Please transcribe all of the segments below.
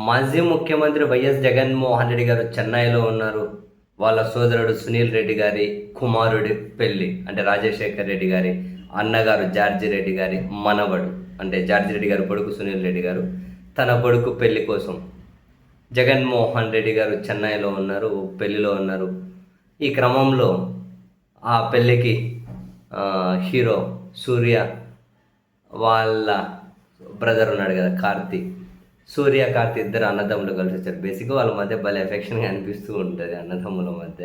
మాజీ ముఖ్యమంత్రి వైఎస్ జగన్మోహన్ రెడ్డి గారు చెన్నైలో ఉన్నారు. వాళ్ళ సోదరుడు సునీల్ రెడ్డి గారి కుమారుడి పెళ్ళి, అంటే రాజశేఖర్ రెడ్డి గారి అన్నగారు జార్జి రెడ్డి గారి మనవడు, అంటే జార్జి రెడ్డి గారి కొడుకు సునీల్ రెడ్డి గారు తన కొడుకు పెళ్లి కోసం జగన్మోహన్ రెడ్డి గారు చెన్నైలో ఉన్నారు, పెళ్లిలో ఉన్నారు. ఈ క్రమంలో ఆ పెళ్ళికి హీరో సూర్య వాళ్ళ బ్రదర్ ఉన్నాడు కదా కార్తీ, సూర్య కార్తీ ఇద్దరు అన్నదమ్ములు కలిసి వచ్చారు. బేసిక్గా వాళ్ళ మధ్య భలే ఎఫెక్షన్గా అనిపిస్తూ ఉంటుంది అన్నదమ్ముల మధ్య.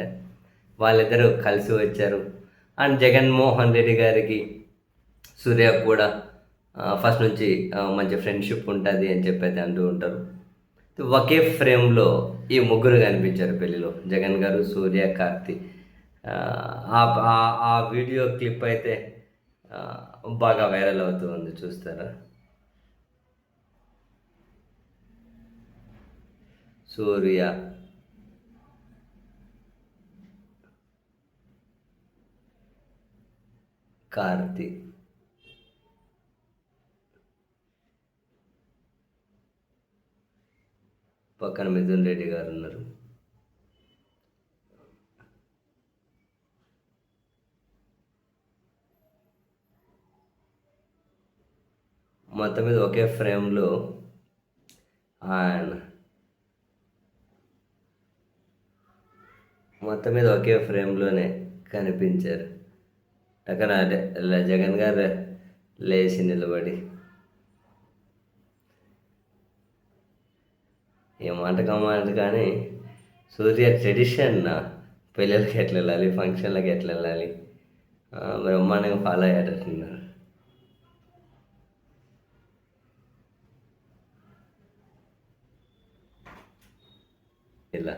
వాళ్ళిద్దరూ కలిసి వచ్చారు. అండ్ జగన్మోహన్ రెడ్డి గారికి సూర్య కూడా ఫస్ట్ నుంచి మంచి ఫ్రెండ్షిప్ ఉంటుంది అని చెప్పి అంటూ ఉంటారు. ఒకే ఫ్రేమ్లో ఈ ముగ్గురు కనిపించారు పెళ్ళిలో, జగన్ గారు, సూర్య, కార్తీ. ఆ వీడియో క్లిప్ అయితే బాగా వైరల్ అవుతూ ఉంది, చూస్తారా? సూర్య, కార్తీ, పక్కన మిథున్ రెడ్డి గారు ఉన్నారు. మొత్తం మీద ఒకే ఫ్రేమ్లో ఆయన మొత్తం మీద ఒకే ఫ్రేమ్లోనే కనిపించారు. అక్కడ జగన్ గారు లేచి నిలబడి ఏ మాట కమాట కానీ సూర్య ట్రెడిషన్ పెళ్ళిళ్ళకి ఎట్లా వెళ్ళాలి, ఫంక్షన్లకి ఎట్లా వెళ్ళాలి బ్రహ్మాండంగా ఫాలో అయ్యేటట్టున్నారు. ఇలా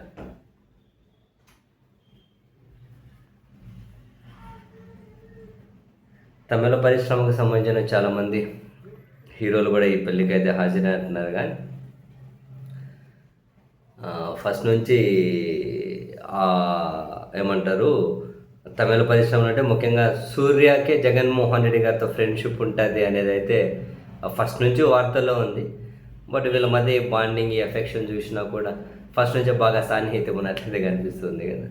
తమిళ పరిశ్రమకు సంబంధించిన చాలామంది హీరోలు కూడా ఈ పెళ్ళికి అయితే హాజరైనట్టున్నారు. కానీ ఫస్ట్ నుంచి ఏమంటారు, తమిళ పరిశ్రమలో అంటే ముఖ్యంగా సూర్యకే జగన్మోహన్ రెడ్డి గారితో ఫ్రెండ్షిప్ ఉంటుంది అనేది అయితే ఫస్ట్ నుంచి వార్తల్లో ఉంది. బట్ వీళ్ళ మధ్య ఈ బాండింగ్, ఈ ఎఫెక్షన్ చూసినా కూడా ఫస్ట్ నుంచే బాగా సాన్నిహిత్యం ఉన్నట్లయితే కనిపిస్తుంది కదా.